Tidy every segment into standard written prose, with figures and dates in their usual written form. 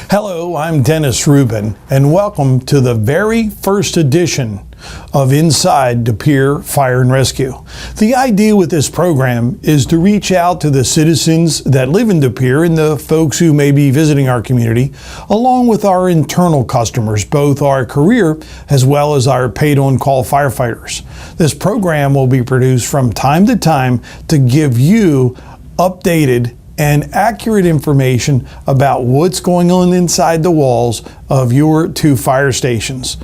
Hello, I'm Dennis Rubin, and welcome to the very first edition of Inside De Pere Fire and Rescue. The idea with this program is to reach out to the citizens that live in De Pere and the folks who may be visiting our community, along with our internal customers, both our career as well as our paid-on-call firefighters. This program will be produced from time to time to give you updated and accurate information about what's going on inside the walls of your two fire stations.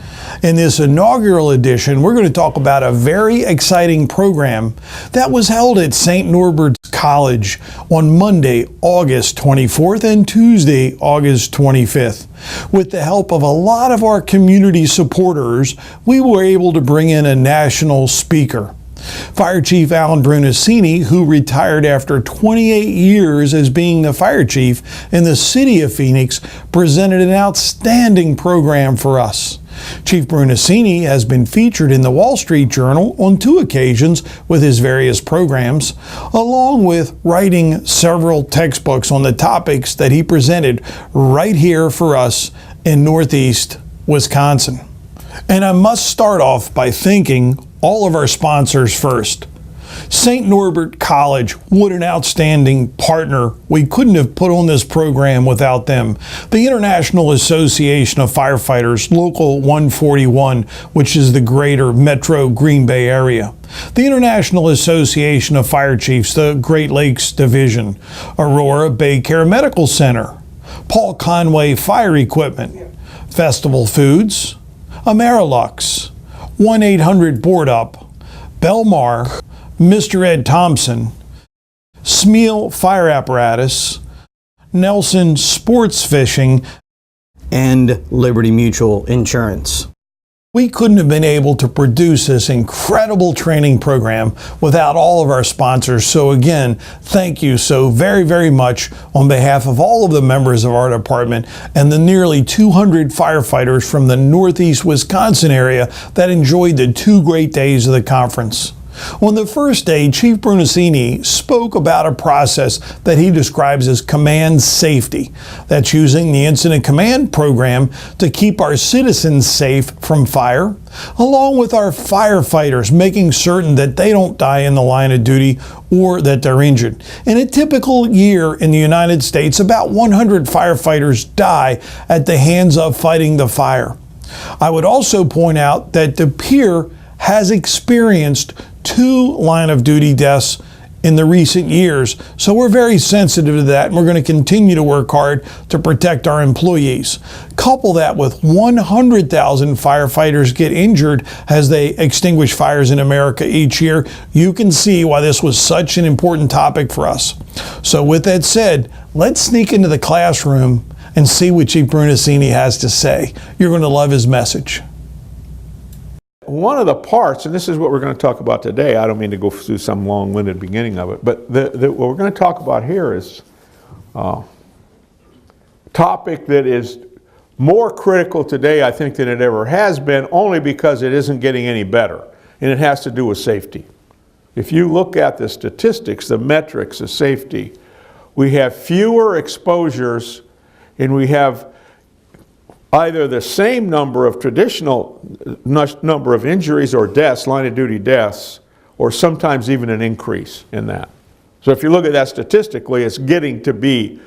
In this inaugural edition, we're going to talk about a very exciting program that was held at St. Norbert's College on Monday, August 24th and Tuesday, August 25th. With the help of a lot of our community supporters, we were able to bring in a national speaker. Fire Chief Alan Brunacini, who retired after 28 years as being the fire chief in the city of Phoenix, presented an outstanding program for us. Chief Brunacini has been featured in the Wall Street Journal on 2 occasions with his various programs, along with writing several textbooks on the topics that he presented right here for us in Northeast Wisconsin. And I must start off by thanking all of our sponsors first. St. Norbert College, what an outstanding partner. We couldn't have put on this program without them. The International Association of Firefighters, Local 141, which is the greater Metro Green Bay area. The International Association of Fire Chiefs, the Great Lakes Division. Aurora Bay Care Medical Center. Paul Conway Fire Equipment. Festival Foods. Amerilux. 1-800-BOARD-UP, Belmar, Mr. Ed Thompson, Smeal Fire Apparatus, Nelson Sports Fishing, and Liberty Mutual Insurance. We couldn't have been able to produce this incredible training program without all of our sponsors. So again, thank you so very, very much on behalf of all of the members of our department and the nearly 200 firefighters from the Northeast Wisconsin area that enjoyed the 2 great days of the conference. On the first day, Chief Brunacini spoke about a process that he describes as command safety. That's using the incident command program to keep our citizens safe from fire, along with our firefighters, making certain that they don't die in the line of duty or that they're injured. In a typical year in the United States, about 100 firefighters die at the hands of fighting the fire. I would also point out that De Pere has experienced 2 line of duty deaths in the recent years. So we're very sensitive to that, and we're going to continue to work hard to protect our employees. Couple that with 100,000 firefighters get injured as they extinguish fires in America each year. You can see why this was such an important topic for us. So with that said, let's sneak into the classroom and see what Chief Brunacini has to say. You're going to love his message. One of the parts, and this is what we're going to talk about today, I don't mean to go through some long-winded beginning of it, but what we're going to talk about here is a topic that is more critical today, I think, than it ever has been, only because it isn't getting any better, and it has to do with safety. If you look at the statistics, the metrics of safety, we have fewer exposures, and we have either the same number of traditional number of injuries or deaths, line of duty deaths, or sometimes even an increase in that. So if you look at that statistically, it's getting to be,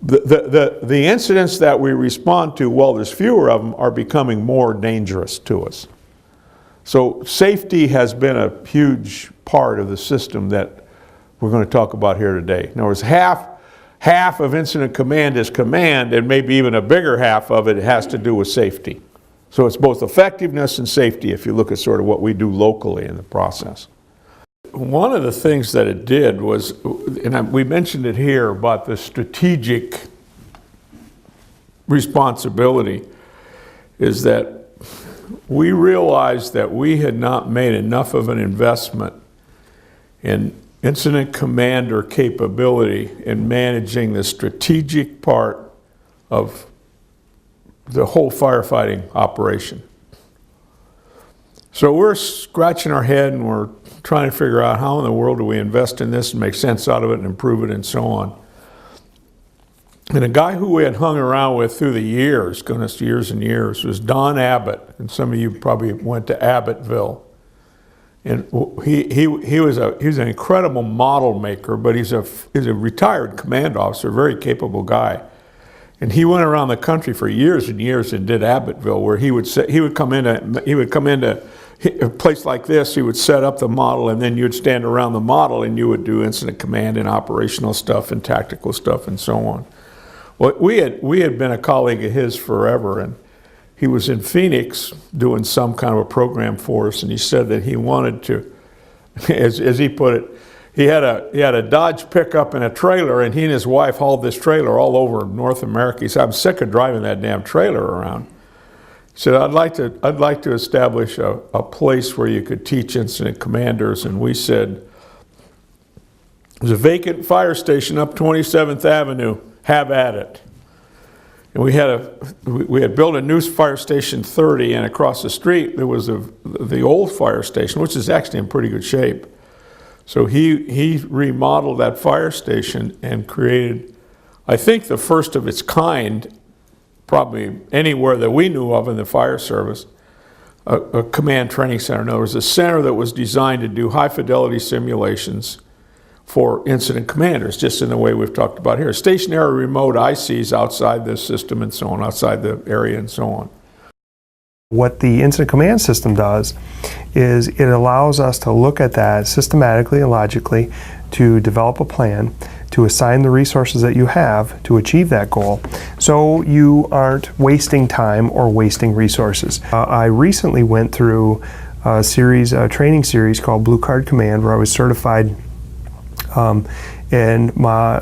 the incidents that we respond to, well, there's fewer of them, are becoming more dangerous to us. So safety has been a huge part of the system that we're going to talk about here today. In other words, half of incident command is command, and maybe even a bigger half of it has to do with safety. So it's both effectiveness and safety if you look at sort of what we do locally in the process. One of the things that it did was, and we mentioned it here, about the strategic responsibility, is that we realized that we had not made enough of an investment in incident commander capability in managing the strategic part of the whole firefighting operation. So we're scratching our head and we're trying to figure out how in the world do we invest in this and make sense out of it and improve it and so on. And a guy who we had hung around with through the years, goodness, years and years, was Don Abbott. And some of you probably went to Abbottville. And he was an incredible model maker, but he's a retired command officer, a very capable guy. And he went around the country for years and years and did Abbottville, where he would come into a place like this. He would set up the model, and then you'd stand around the model, and you would do incident command and operational stuff and tactical stuff and so on. Well, we had been a colleague of his forever, and he was in Phoenix doing some kind of a program for us, and he said that he wanted to, as he put it, he had a Dodge pickup and a trailer, and he and his wife hauled this trailer all over North America. He said, "I'm sick of driving that damn trailer around." He said, I'd like to establish a place where you could teach incident commanders." And we said, "There's a vacant fire station up 27th Avenue. Have at it." And we had built a new fire station 30, and across the street there was the old fire station, which is actually in pretty good shape. So he remodeled that fire station and created, I think, the first of its kind, probably anywhere that we knew of in the fire service, a command training center. In other words, a center that was designed to do high fidelity simulations for incident commanders, just in the way we've talked about here. Stationary remote ICs outside the system and so on, outside the area and so on. What the incident command system does is it allows us to look at that systematically and logically, to develop a plan, to assign the resources that you have to achieve that goal, so you aren't wasting time or wasting resources. I recently went through a training series called Blue Card Command, where I was certified and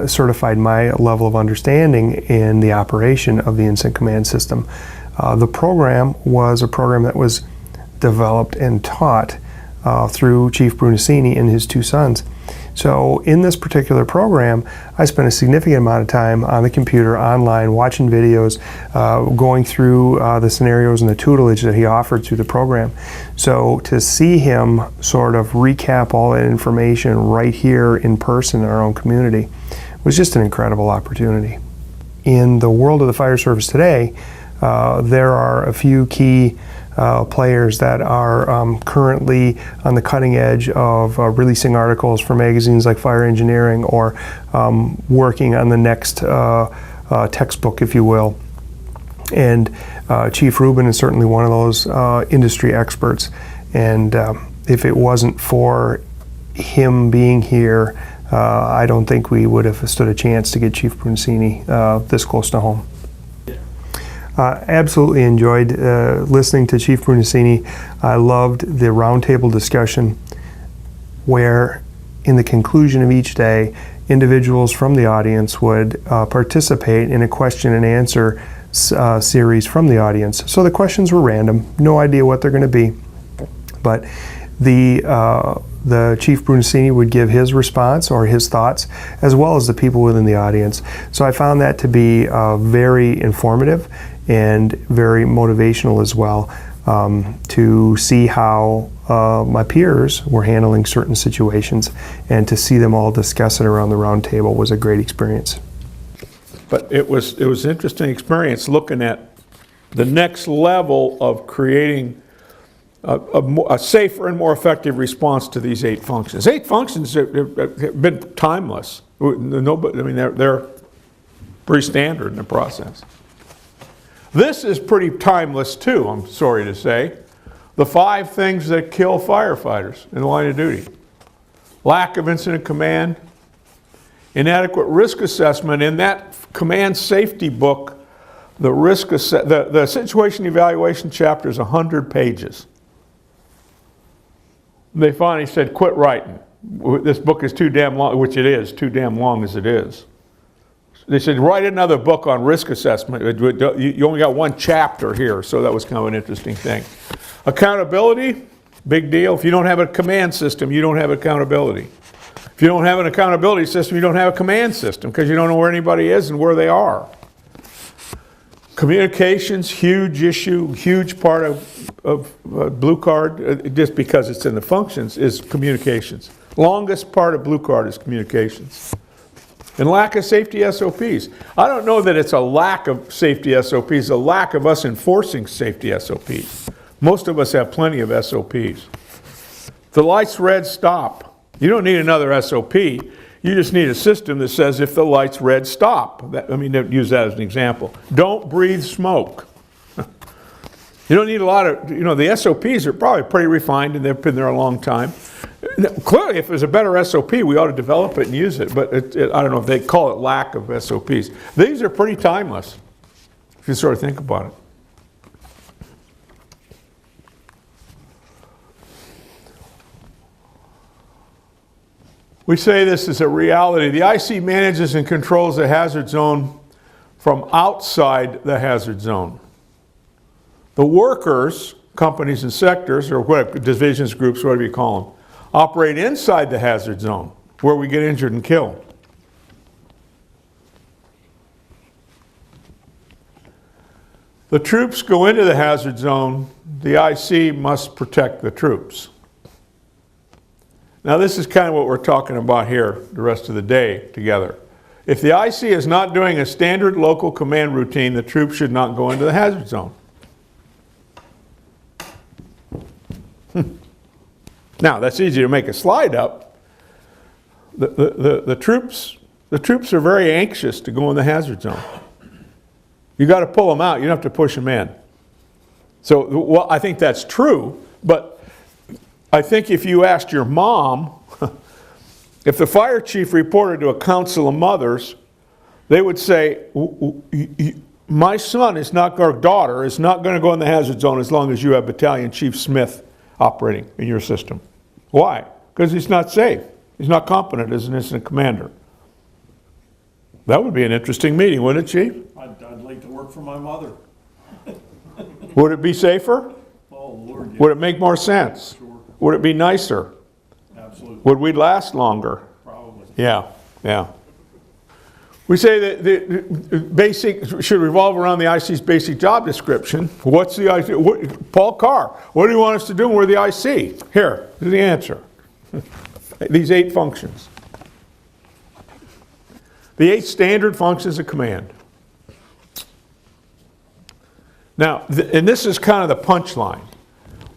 certified my level of understanding in the operation of the incident command system. The program was a program that was developed and taught through Chief Brunacini and his two sons. So in this particular program, I spent a significant amount of time on the computer, online, watching videos, going through the scenarios and the tutelage that he offered through the program. So to see him sort of recap all that information right here in person in our own community was just an incredible opportunity. In the world of the fire service today, there are a few key players that are currently on the cutting edge of releasing articles for magazines like Fire Engineering, or working on the next textbook, if you will. And Chief Rubin is certainly one of those industry experts. And if it wasn't for him being here, I don't think we would have stood a chance to get Chief Brunacini this close to home. Absolutely enjoyed listening to Chief Brunacini. I loved the roundtable discussion, where in the conclusion of each day, individuals from the audience would participate in a question and answer series from the audience. So the questions were random, no idea what they're going to be, but the Chief Brunacini would give his response or his thoughts, as well as the people within the audience. So I found that to be very informative and very motivational as well, to see how my peers were handling certain situations, and to see them all discuss it around the round table was a great experience. But it was an interesting experience looking at the next level of creating a safer and more effective response to these 8 functions. 8 functions have been timeless. Nobody, I mean, they're pretty standard in the process. This is pretty timeless too, I'm sorry to say. The 5 things that kill firefighters in the line of duty: lack of incident command, inadequate risk assessment. In that command safety book, the situation evaluation chapter is 100 pages. They finally said, quit writing. This book is too damn long, which it is, too damn long as it is. They said, write another book on risk assessment. You only got 1 chapter here, so that was kind of an interesting thing. Accountability, big deal. If you don't have a command system, you don't have accountability. If you don't have an accountability system, you don't have a command system, because you don't know where anybody is and where they are. Communications, huge issue, huge part of Blue Card, just because it's in the functions, is communications. Longest part of Blue Card is communications. And lack of safety SOPs. I don't know that it's a lack of safety SOPs, a lack of us enforcing safety SOPs. Most of us have plenty of SOPs. The light's red, stop. You don't need another SOP. You just need a system that says if the light's red, stop. Use that as an example. Don't breathe smoke. You don't need a lot of, the SOPs are probably pretty refined and they've been there a long time. Clearly, if there's a better SOP, we ought to develop it and use it, but I don't know if they call it lack of SOPs. These are pretty timeless, if you sort of think about it. We say this is a reality. The IC manages and controls the hazard zone from outside the hazard zone. The workers, companies and sectors, or whatever, divisions, groups, whatever you call them, operate inside the hazard zone where we get injured and killed. The troops go into the hazard zone. The IC must protect the troops. Now this is kind of what we're talking about here the rest of the day together. If the IC is not doing a standard local command routine, the troops should not go into the hazard zone. Now, that's easy to make a slide up. The troops are very anxious to go in the hazard zone. You got to pull them out. You don't have to push them in. So, well, I think that's true, but I think if you asked your mom, if the fire chief reported to a council of mothers, they would say, my son is not, or daughter is not going to go in the hazard zone as long as you have Battalion Chief Smith operating in your system. Why? Because he's not safe. He's not competent as an incident commander. That would be an interesting meeting, wouldn't it, Chief? I'd like to work for my mother. Would it be safer? Oh, Lord, yeah. Would it make more sense? Sure. Would it be nicer? Absolutely. Would we last longer? Probably. Yeah, yeah. We say that the basic should revolve around the IC's basic job description. What's the IC? Paul Carr, what do you want us to do when we're the IC? Here, here's the answer. These 8 functions. The 8 standard functions of command. Now, and this is kind of the punchline.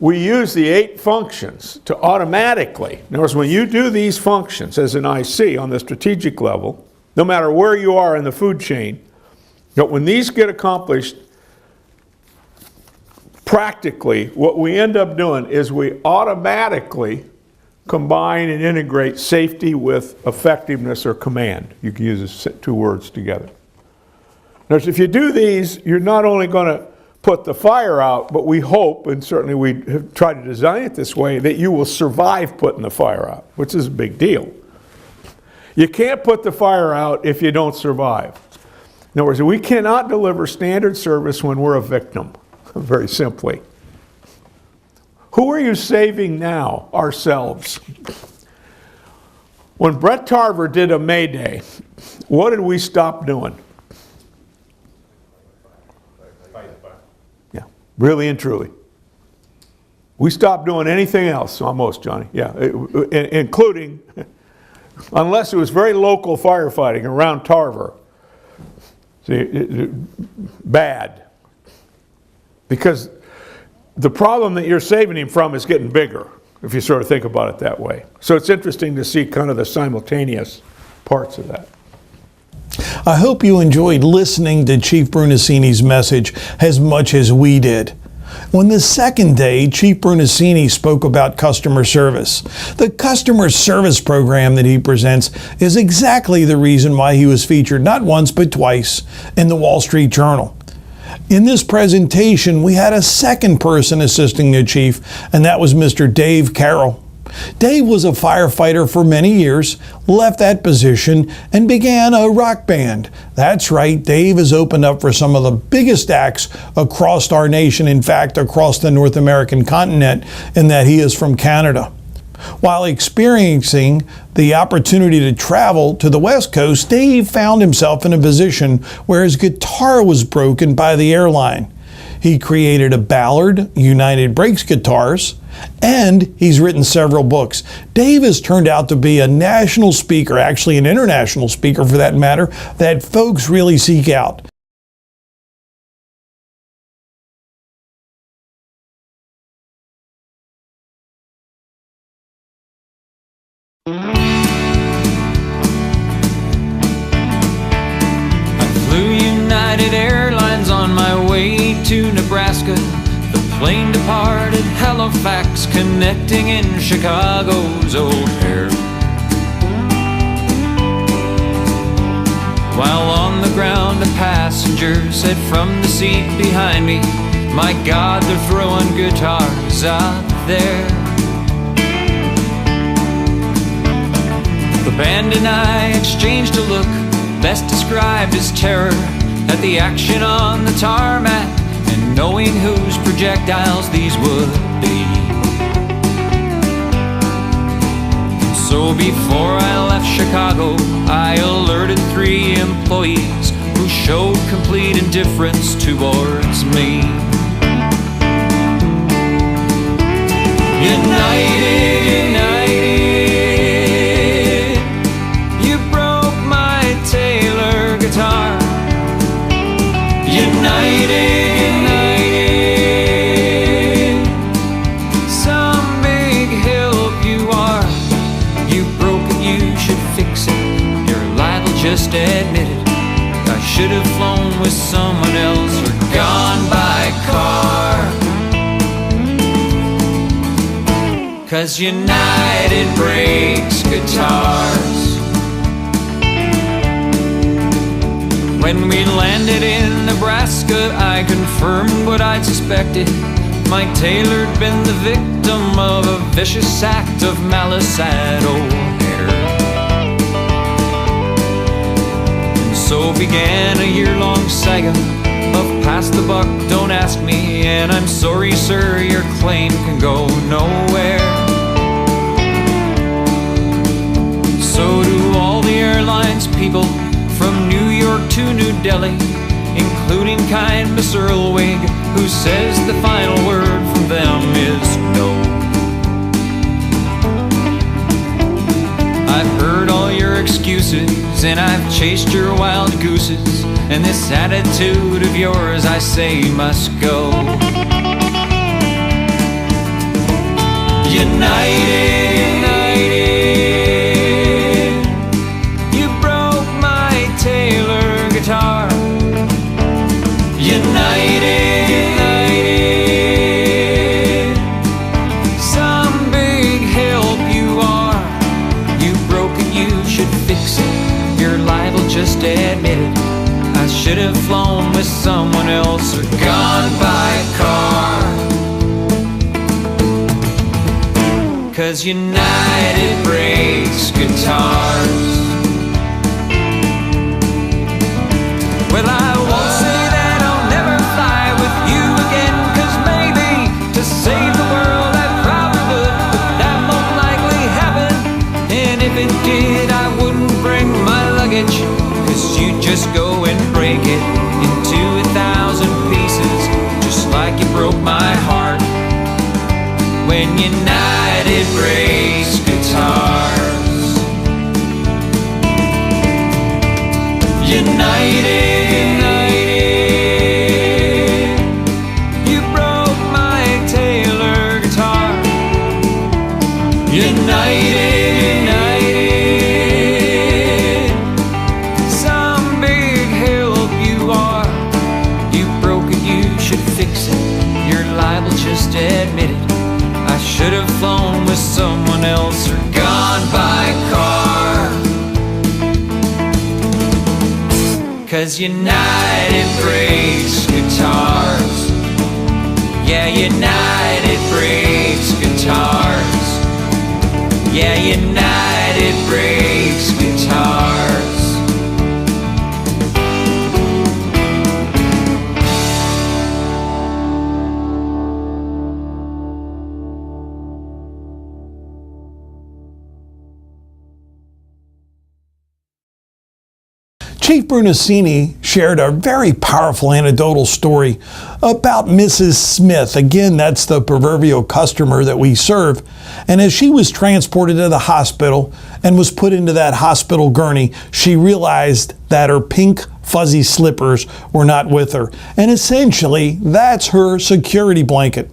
We use the 8 functions to automatically, in other words, when you do these functions as an IC on the strategic level, no matter where you are in the food chain, but when these get accomplished, practically what we end up doing is we automatically combine and integrate safety with effectiveness or command. You can use the 2 words together. Now, if you do these, you're not only going to put the fire out, but we hope, and certainly we have tried to design it this way, that you will survive putting the fire out, which is a big deal. You can't put the fire out if you don't survive. In other words, we cannot deliver standard service when we're a victim, very simply. Who are you saving now? Ourselves. When Brett Tarver did a Mayday, what did we stop doing? Yeah, really and truly. We stopped doing anything else, almost, Johnny. Yeah, including, unless it was very local firefighting around Tarver. See, bad. Because the problem that you're saving him from is getting bigger, if you sort of think about it that way. So it's interesting to see kind of the simultaneous parts of that. I hope you enjoyed listening to Chief Brunacini's message as much as we did. On the second day, Chief Brunacini spoke about customer service. The customer service program that he presents is exactly the reason why he was featured not once but twice in the Wall Street Journal. In this presentation, we had a second person assisting the chief, and that was Mr. Dave Carroll. Dave was a firefighter for many years, left that position, and began a rock band. That's right, Dave has opened up for some of the biggest acts across our nation, in fact, across the North American continent, in that he is from Canada. While experiencing the opportunity to travel to the West Coast, Dave found himself in a position where his guitar was broken by the airline. He created a Ballard United Brakes guitars And he's written several books. Dave has turned out to be a national speaker, actually an international speaker for that matter, that folks really seek out. United Airlines on my way to Nebraska. The plane departed Halifax, connecting in Chicago's O'Hare. While on the ground, a passenger said from the seat behind me, "My God, they're throwing guitars out there." The band and I exchanged a look, best described as terror, at the action on the tarmac, and knowing whose projectiles these would be. So before I left Chicago, I alerted 3 employees who showed complete indifference towards me. United, united, you broke my Taylor guitar. United, united, some big help you are. You broke it, you should fix it. You're liable, just admit it. I should have flown with someone else or gone by car. 'Cause United breaks guitars. When we landed in Nebraska, I confirmed what I'd suspected. My Taylor'd been the victim of a vicious act of malice at O'Hare. And so began a year-long saga of pass the buck, don't ask me, and I'm sorry, sir, your claim can go nowhere. So do all the airlines people from New York to New Delhi, including kind Miss Earlwig, who says the final word from them is no. I've heard all your excuses, and I've chased your wild gooses, and this attitude of yours, I say, must go. United, united, you broke my Taylor guitar. United, united, some big help you are. You broke it, you should fix it. You're liable, just admit it. I should have flown with someone else or gone by car. 'Cause United breaks guitars. Well, I won't say that I'll never fly with you again, 'cause maybe to save the world I probably would, but that won't likely happen. And if it did, I wouldn't bring my luggage, 'cause you'd just go and break it into 1,000 pieces, just like you broke my heart when United breaks guitars. United, united, you broke my Taylor guitar. United, united, some big help you are. You broke it, you should fix it. You're liable, just admit it. I should have flown with someone else or gone by car. 'Cause United breaks guitars. Yeah, United breaks guitars. Yeah, United breaks guitars. Chief Chief Brunacini shared a very powerful anecdotal story about Mrs. Smith. Again, that's the proverbial customer that we serve. And as she was transported to the hospital and was put into that hospital gurney, she realized that her pink fuzzy slippers were not with her. And essentially, that's her security blanket.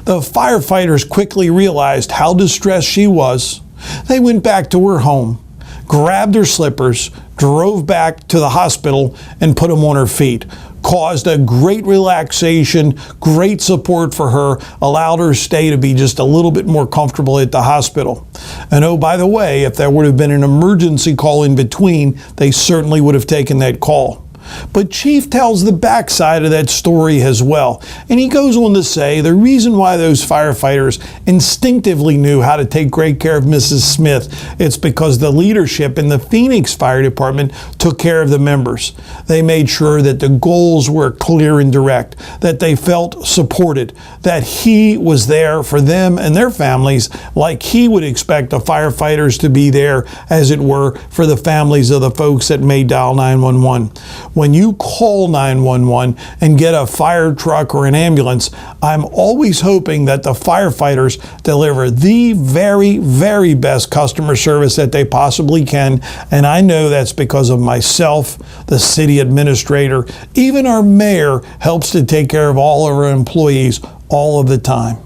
The firefighters quickly realized how distressed she was. They went back to her home, grabbed her slippers, drove back to the hospital, and put them on her feet. Caused a great relaxation, great support for her, allowed her stay to be just a little bit more comfortable at the hospital. And oh, by the way, if there would have been an emergency call in between, they certainly would have taken that call. But Chief tells the backside of that story as well. And he goes on to say the reason why those firefighters instinctively knew how to take great care of Mrs. Smith, it's because the leadership in the Phoenix Fire Department took care of the members. They made sure that the goals were clear and direct, that they felt supported, that he was there for them and their families like he would expect the firefighters to be there, as it were, for the families of the folks that may dial 911. When you call 911 and get a fire truck or an ambulance, I'm always hoping that the firefighters deliver the very, very best customer service that they possibly can. And I know that's because of myself, the city administrator, even our mayor helps to take care of all of our employees all of the time.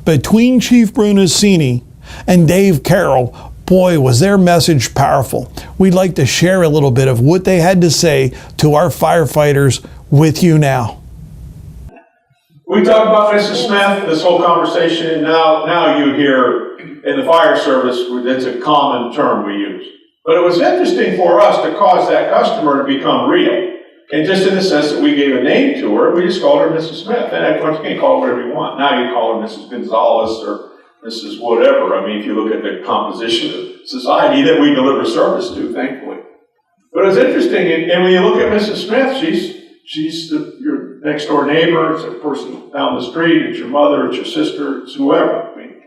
Between Chief Brunacini and Dave Carroll, boy, was their message powerful. We'd like to share a little bit of what they had to say to our firefighters with you now. We talk about Mrs. Smith, this whole conversation, and now you hear in the fire service, it's a common term we use. But it was interesting for us to cause that customer to become real. And just in the sense that we gave a name to her, we just called her Mrs. Smith. And of course, you can call her whatever you want. Now you call her Mrs. Gonzalez or Mrs. whatever. I mean, if you look at the composition of society that we deliver service to, thankfully. But it's interesting, and when you look at Mrs. Smith, she's your next door neighbor, it's a person down the street, it's your mother, it's your sister, it's whoever. I mean,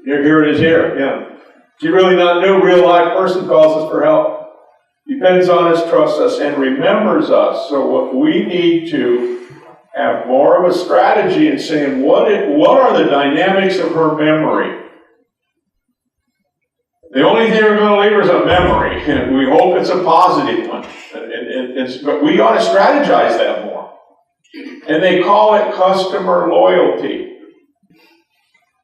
here it is here, yeah. She really not new, real life person calls us for help, depends on us, trusts us, and remembers us. So what we need to have more of a strategy in saying, what are the dynamics of her memory? The only thing we're going to leave her is a memory, and we hope it's a positive one. But we ought to strategize that more. And they call it customer loyalty.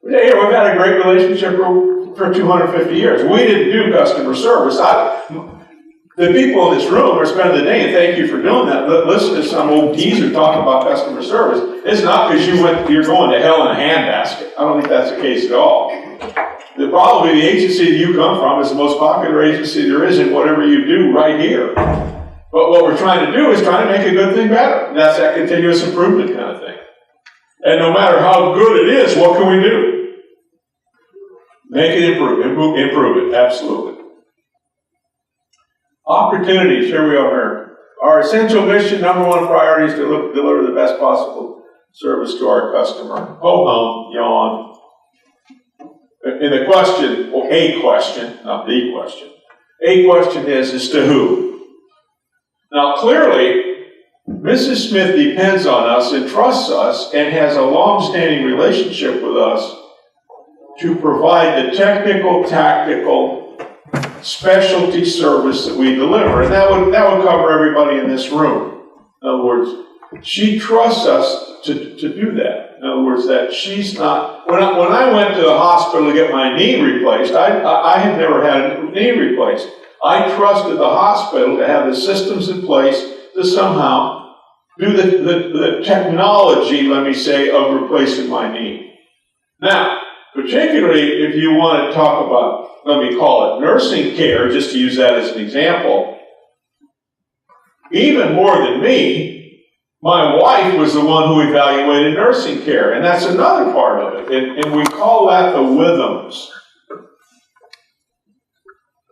Here, we've had a great relationship for 250 years. We didn't do customer service. The people in this room are spending the day, and thank you for doing that. Listen to some old geezer talking about customer service. It's not because you're going to hell in a handbasket. I don't think that's the case at all. Probably the agency that you come from is the most popular agency there is in whatever you do right here. But what we're trying to do is try to make a good thing better. And that's that continuous improvement kind of thing. And no matter how good it is, what can we do? Make it improve it, absolutely. Opportunities, here we are. Our essential mission, number one priority is to deliver the best possible service to our customer. Ho-hum, yawn. And the question, or a question, not the question, a question is to who? Now clearly, Mrs. Smith depends on us and trusts us and has a long-standing relationship with us to provide the technical, tactical, specialty service that we deliver. And that would cover everybody in this room. In other words, she trusts us to do that. In other words, that she's not... When I went to the hospital to get my knee replaced, I had never had a knee replaced. I trusted the hospital to have the systems in place to somehow do the technology, let me say, of replacing my knee. Now, particularly if you want to talk about, let me call it nursing care, just to use that as an example, even more than me, my wife was the one who evaluated nursing care, and that's another part of it, and we call that the rhythms.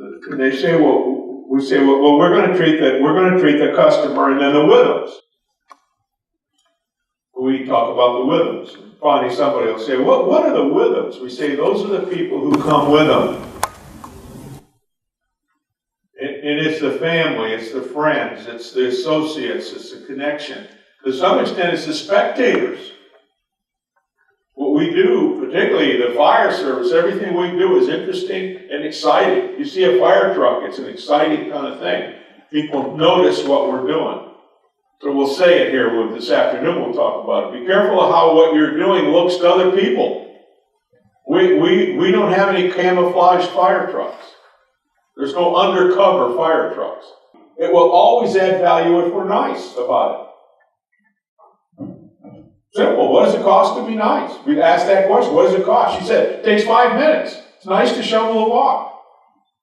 And they say, well, we're going to treat the customer, and then the rhythms. We talk about the rhythms. Finally, somebody will say, what are the rhythms? We say those are the people who come with them. And it's it's the family, it's the friends, it's the associates, it's the connection. To some extent, it's the spectators. What we do, particularly the fire service, everything we do is interesting and exciting. You see a fire truck, it's an exciting kind of thing. People notice what we're doing. So we'll say it here this afternoon, we'll talk about it. Be careful of how what you're doing looks to other people. We don't have any camouflaged fire trucks. There's no undercover fire trucks. It will always add value if we're nice about it. Simple. What does it cost to be nice? We asked that question. What does it cost? She said, it takes 5 minutes. It's nice to shovel a walk.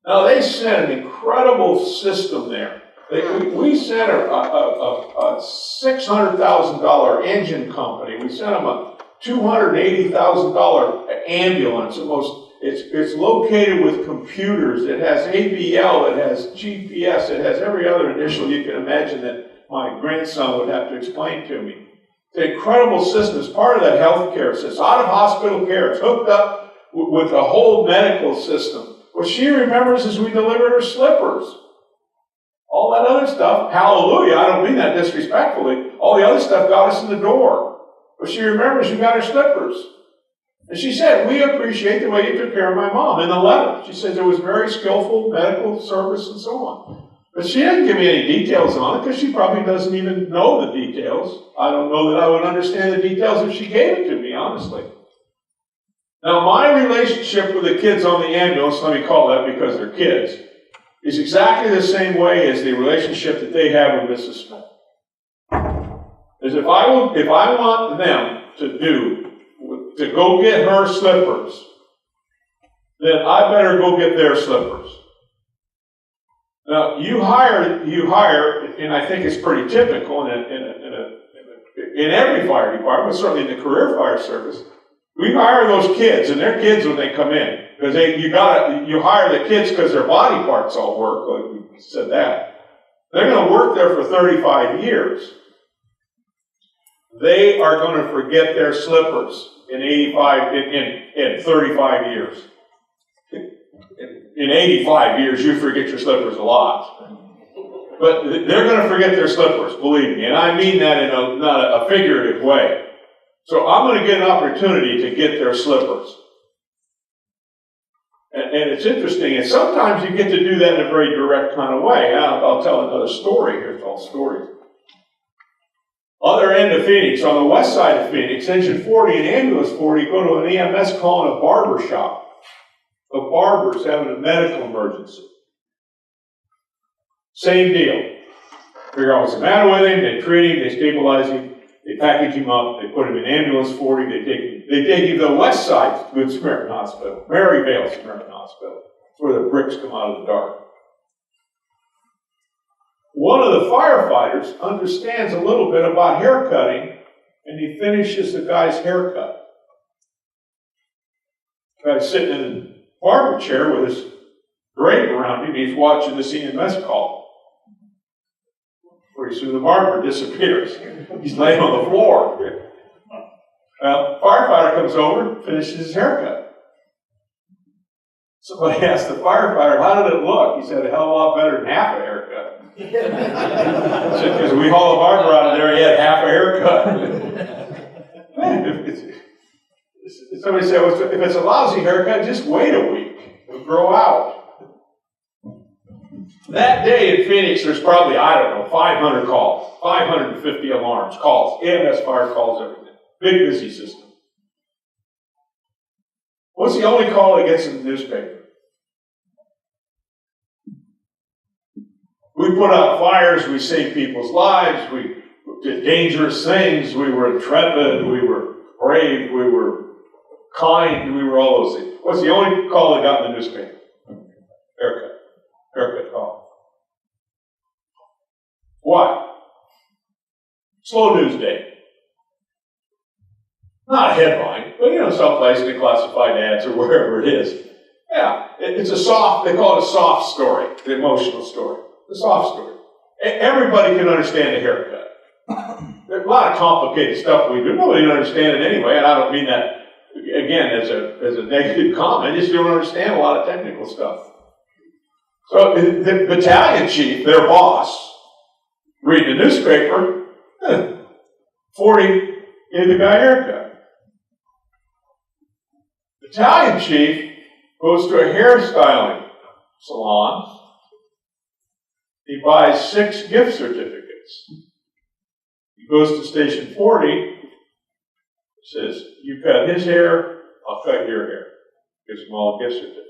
Now, they sent an incredible system there. We sent a $600,000 engine company. We sent them a $280,000 ambulance. It's located with computers. It has ABL. It has GPS. It has every other initial you can imagine that my grandson would have to explain to me. It's an incredible system. It's part of that healthcare system. Out of hospital care. It's hooked up with the whole medical system. What she remembers is we delivered her slippers. All that other stuff, hallelujah, I don't mean that disrespectfully. All the other stuff got us in the door. But she remembers you got her slippers. And she said, we appreciate the way you took care of my mom in the letter. She says it was very skillful medical service and so on. But she didn't give me any details on it because she probably doesn't even know the details. I don't know that I would understand the details if she gave it to me, honestly. Now, my relationship with the kids on the ambulance, let me call that because they're kids, is exactly the same way as the relationship that they have with Mrs. Smith. Is if I want them to go get her slippers, then I better go get their slippers. Now, you hire, and I think it's pretty typical in every fire department, certainly in the career fire service. We hire those kids, and they're kids when they come in, because you hire the kids because their body parts all work, like we said that. They're going to work there for 35 years. They are going to forget their slippers in 35 years. In 85 years, you forget your slippers a lot. But they're going to forget their slippers, believe me. And I mean that in not a figurative way. So I'm going to get an opportunity to get their slippers. And it's interesting. And sometimes you get to do that in a very direct kind of way. I'll tell another story here. It's all stories. Other end of Phoenix, on the west side of Phoenix, engine 40 and ambulance 40 go to an EMS call in a barber shop. The barber's having a medical emergency. Same deal. Figure out what's the matter with him, they treat him, they stabilize him, they package him up, they put him in ambulance 40, they take him to the west side, Good Samaritan Hospital, Maryvale Samaritan Hospital. It's where the bricks come out of the dark. One of the firefighters understands a little bit about hair cutting, and he finishes the guy's haircut. The guy's sitting in the barber chair with his drape around him, he's watching this EMS call. Pretty soon the barber disappears. He's laying on the floor. Well, firefighter comes over, finishes his haircut. Somebody asked the firefighter, how did it look? He said, a hell of a lot better than half a haircut. Because we haul a barber out of there, he had half a haircut. Somebody said, well, if it's a lousy haircut, just wait a week. It'll grow out. That day in Phoenix, there's probably, 500 calls, 550 alarms, calls, EMS fire calls, everything. Big busy system. What's the only call that gets in the newspaper? We put out fires, we saved people's lives, we did dangerous things, we were intrepid, we were brave, we were kind, we were all those things. What's the only call that got in the newspaper? Haircut call. Why? Slow news day. Not a headline, but someplace in the classified ads or wherever it is. Yeah, it's a soft, they call it a soft story, the emotional story. The soft story. Everybody can understand a haircut. There's a lot of complicated stuff we do. Nobody can understand it anyway, and I don't mean that, again, as a negative comment. I just don't understand a lot of technical stuff. So the battalion chief, their boss, read the newspaper, 40 gave the guy a haircut. Battalion chief goes to a hairstyling salon. He buys 6 gift certificates. He goes to station 40, says, you cut his hair, I'll cut your hair. Gives them all gift certificates.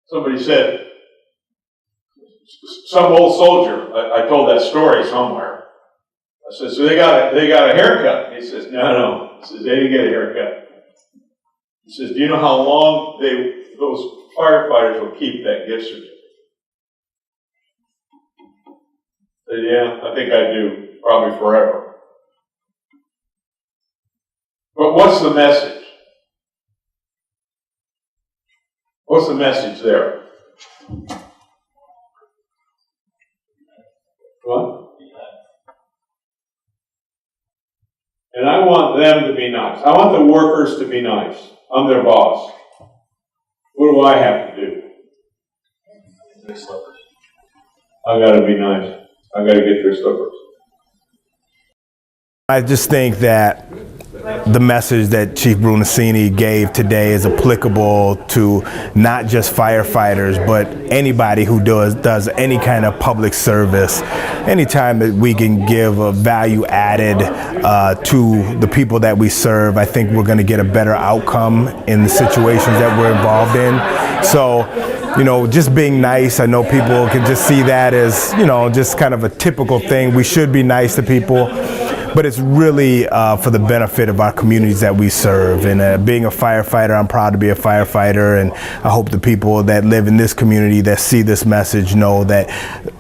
Somebody said, some old soldier, I told that story somewhere. I said, so they got a haircut. He says, no. He says, they didn't get a haircut. He says, do you know how long those firefighters will keep that gift certificate? I said, yeah, I think I do. Probably forever. But what's the message? What's the message there? What? And I want them to be nice. I want the workers to be nice. I'm their boss. What do I have to do? I gotta be nice. I gotta get their slippers. I just think that the message that Chief Brunacini gave today is applicable to not just firefighters, but anybody who does any kind of public service. Anytime that we can give a value added to the people that we serve, I think we're going to get a better outcome in the situations that we're involved in. So, you know, just being nice, I know people can just see that as, you know, just kind of a typical thing. We should be nice to people. But it's really for the benefit of our communities that we serve. And being a firefighter, I'm proud to be a firefighter, and I hope the people that live in this community that see this message know that,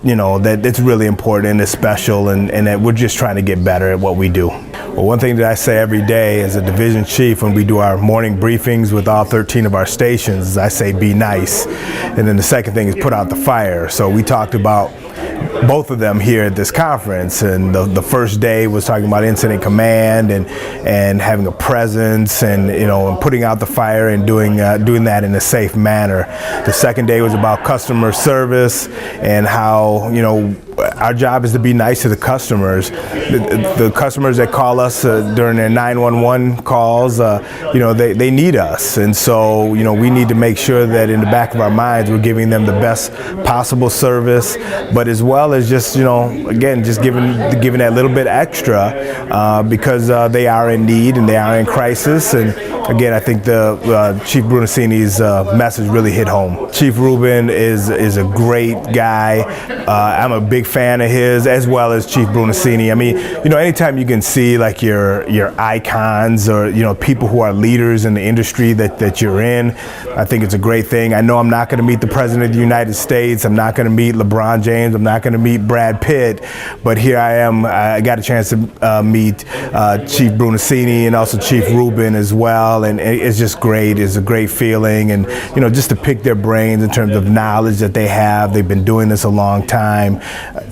you know, that it's really important and it's special, and that we're just trying to get better at what we do. Well, one thing that I say every day as a division chief when we do our morning briefings with all 13 of our stations is I say be nice. And then the second thing is put out the fire. So we talked about both of them here at this conference, and the first day was talking about incident command and having a presence, and, you know, and putting out the fire and doing that in a safe manner. The second day was about customer service and how, you know, our job is to be nice to the customers. The customers that call us during their 911 calls, you know, they need us, and so, you know, we need to make sure that in the back of our minds we're giving them the best possible service, but as well as just, you know, again, just giving that little bit extra because they are in need and they are in crisis. And again, I think the Chief Brunacini's message really hit home. Chief Rubin is a great guy. I'm a big fan of his, as well as Chief Brunacini. I mean, you know, anytime you can see like your icons or, you know, people who are leaders in the industry that you're in, I think it's a great thing. I know I'm not going to meet the President of the United States. I'm not going to meet LeBron James. I'm not going to meet Brad Pitt. But here I am. I got a chance to meet Chief Brunacini and also Chief Rubin as well. And it's just great. It's a great feeling. And, you know, just to pick their brains in terms of knowledge that they have. They've been doing this a long time.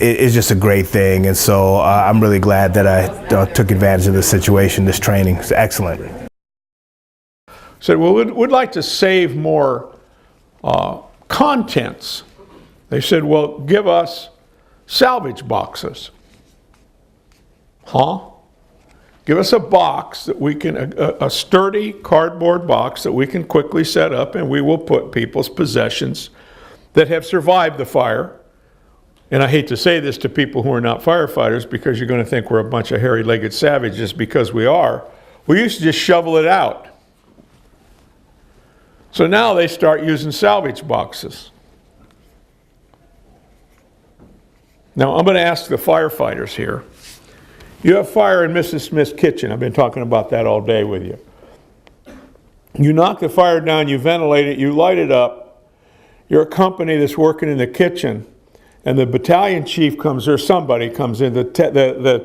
It's just a great thing. And so I'm really glad that I took advantage of this situation, this training. It's excellent. Said, well, we'd like to save more contents. They said, well, give us salvage boxes. Huh? Give us a box that we can, a sturdy cardboard box that we can quickly set up, and we will put people's possessions that have survived the fire. And I hate to say this to people who are not firefighters, because you're going to think we're a bunch of hairy-legged savages, because we are. We used to just shovel it out. So now they start using salvage boxes. Now I'm going to ask the firefighters here. You have fire in Mrs. Smith's kitchen. I've been talking about that all day with you. You knock the fire down, you ventilate it, you light it up. You're a company that's working in the kitchen, and the battalion chief comes, or somebody comes in, the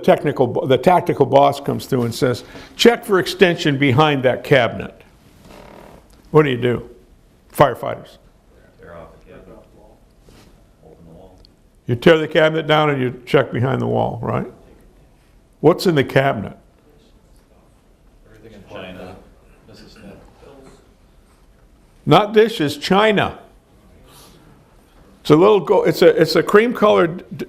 tactical boss comes through and says, check for extension behind that cabinet. What do? Firefighters. Tear off the cabinet. Open the wall. You tear the cabinet down and you check behind the wall, right? What's in the cabinet? Everything in China. Mrs. Smith. Not dishes, china. It's a little gold, it's a cream-colored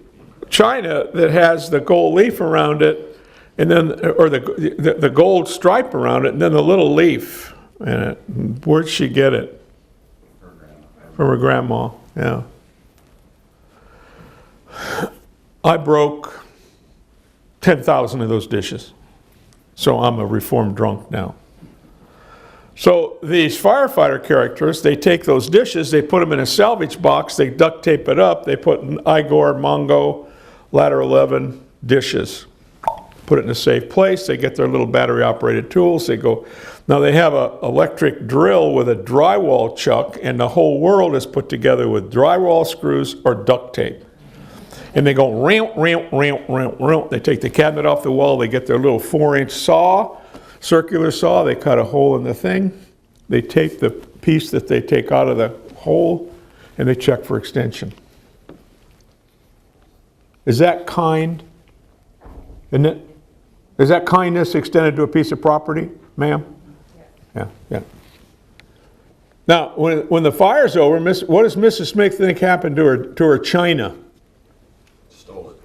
china that has the gold leaf around it, and then or the gold stripe around it, and then the little leaf in it. Where'd she get it? From her grandma. Yeah. I broke 10,000 of those dishes, so I'm a reformed drunk now. So these firefighter characters, they take those dishes, they put them in a salvage box, they duct tape it up, they put Igor, Mongo, Ladder 11 dishes, put it in a safe place, they get their little battery operated tools, they go, now they have an electric drill with a drywall chuck, and the whole world is put together with drywall screws or duct tape. And they go ramp, ramp, ramp, ramp, ramp. They take the cabinet off the wall, they get their little 4-inch saw, circular saw, they cut a hole in the thing, they take the piece that they take out of the hole, and they check for extension. Is that kind? Isn't it? Is that kindness extended to a piece of property, ma'am? Yeah, yeah. Now, when the fire's over, what does Mrs. Smith think happened to her china? Stole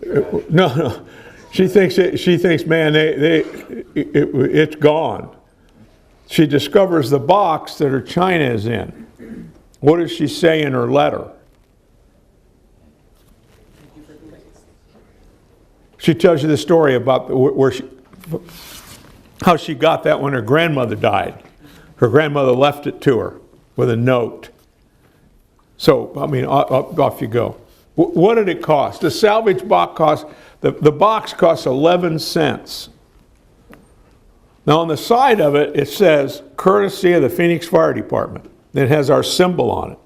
it. No. She thinks, man, it's gone. She discovers the box that her china is in. What does she say in her letter? She tells you the story about how she got that when her grandmother died. Her grandmother left it to her with a note. So, I mean, off you go. What did it cost? The salvage box cost, the box costs 11 cents. Now on the side of it, it says, courtesy of the Phoenix Fire Department. It has our symbol on it.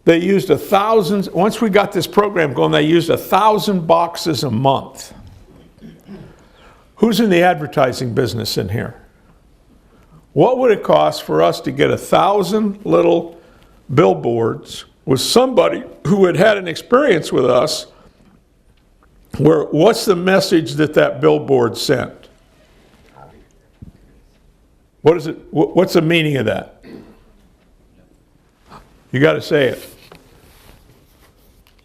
They used 1,000, once we got this program going, they used 1,000 boxes a month. Who's in the advertising business in here? What would it cost for us to get 1,000 little billboards with somebody who had had an experience with us where what's the message that billboard sent? What is it? What's the meaning of that? You got to say it.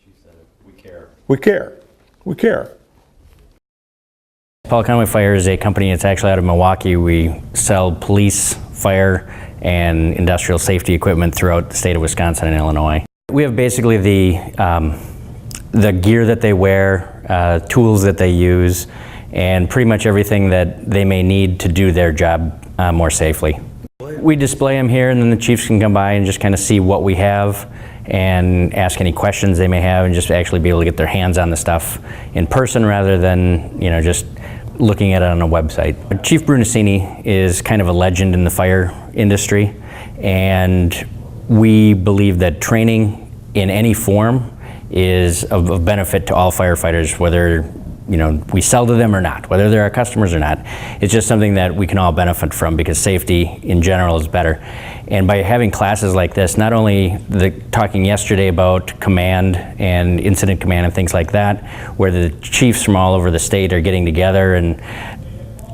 She said, we care. We care. We care. Paul Conway Fire is a company that's actually out of Milwaukee. We sell police, fire, and industrial safety equipment throughout the state of Wisconsin and Illinois. We have basically the gear that they wear, tools that they use, and pretty much everything that they may need to do their job more safely. We display them here, and then the chiefs can come by and just kind of see what we have and ask any questions they may have, and just actually be able to get their hands on the stuff in person rather than, you know, just looking at it on a website. Chief Brunacini is kind of a legend in the fire industry, and we believe that training in any form is of benefit to all firefighters, whether we sell to them or not, whether they're our customers or not. It's just something that we can all benefit from because safety in general is better. And by having classes like this, not only talking yesterday about command and incident command and things like that, where the chiefs from all over the state are getting together, and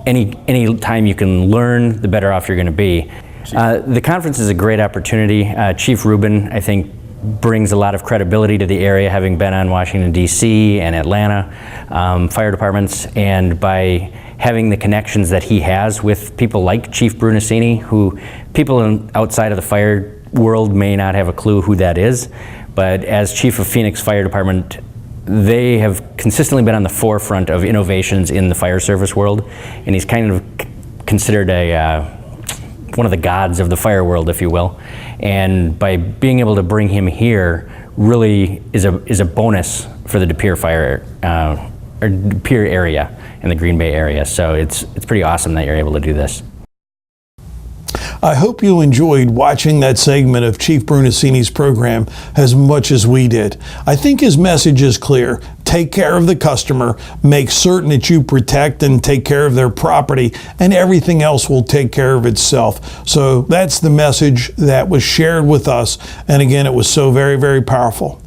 any time you can learn, the better off you're going to be. The conference is a great opportunity. Chief Rubin, I think, brings a lot of credibility to the area, having been on Washington, D.C. and Atlanta fire departments, and by having the connections that he has with people like Chief Brunacini, who people outside of the fire world may not have a clue who that is, but as Chief of Phoenix Fire Department, they have consistently been on the forefront of innovations in the fire service world, and he's kind of considered one of the gods of the fire world, if you will. And by being able to bring him here really is a bonus for the De Pere fire or De Pere area in the Green Bay area. So it's pretty awesome that you're able to do this. I hope you enjoyed watching that segment of Chief Brunacini's program as much as we did. I think his message is clear. Take care of the customer, make certain that you protect and take care of their property, and everything else will take care of itself. So that's the message that was shared with us. And again, it was so very, very powerful.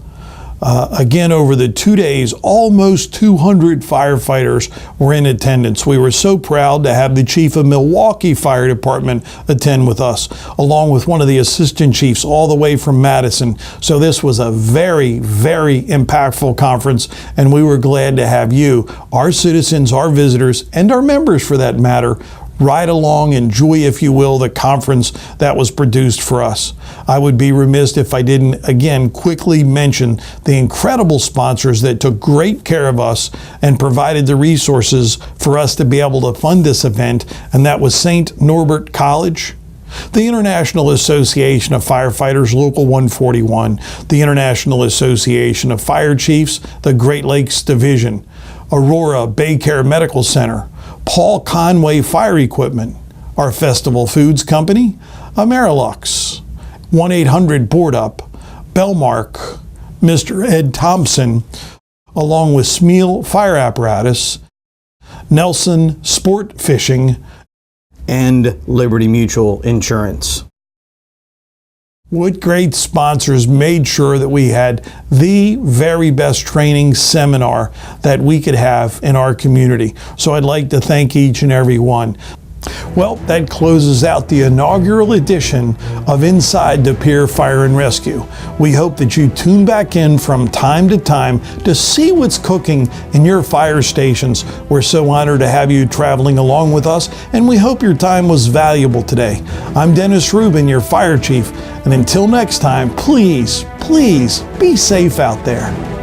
Again, over the 2 days, almost 200 firefighters were in attendance. We were so proud to have the chief of Milwaukee Fire Department attend with us, along with one of the assistant chiefs all the way from Madison. So this was a very, very impactful conference, and we were glad to have you, our citizens, our visitors, and our members for that matter, ride along, enjoy, if you will, the conference that was produced for us. I would be remiss if I didn't, again, quickly mention the incredible sponsors that took great care of us and provided the resources for us to be able to fund this event, and that was St. Norbert College, the International Association of Firefighters, Local 141, the International Association of Fire Chiefs, the Great Lakes Division, Aurora Baycare Medical Center, Paul Conway Fire Equipment, our Festival Foods Company, Amerilux, 1-800-BOARD-UP, Bellmark, Mr. Ed Thompson, along with Smeal Fire Apparatus, Nelson Sport Fishing, and Liberty Mutual Insurance. What great sponsors made sure that we had the very best training seminar that we could have in our community. So I'd like to thank each and every one. Well, that closes out the inaugural edition of Inside the Pere Fire and Rescue. We hope that you tune back in from time to time to see what's cooking in your fire stations. We're so honored to have you traveling along with us, and we hope your time was valuable today. I'm Dennis Rubin, your fire chief, and until next time, please, please be safe out there.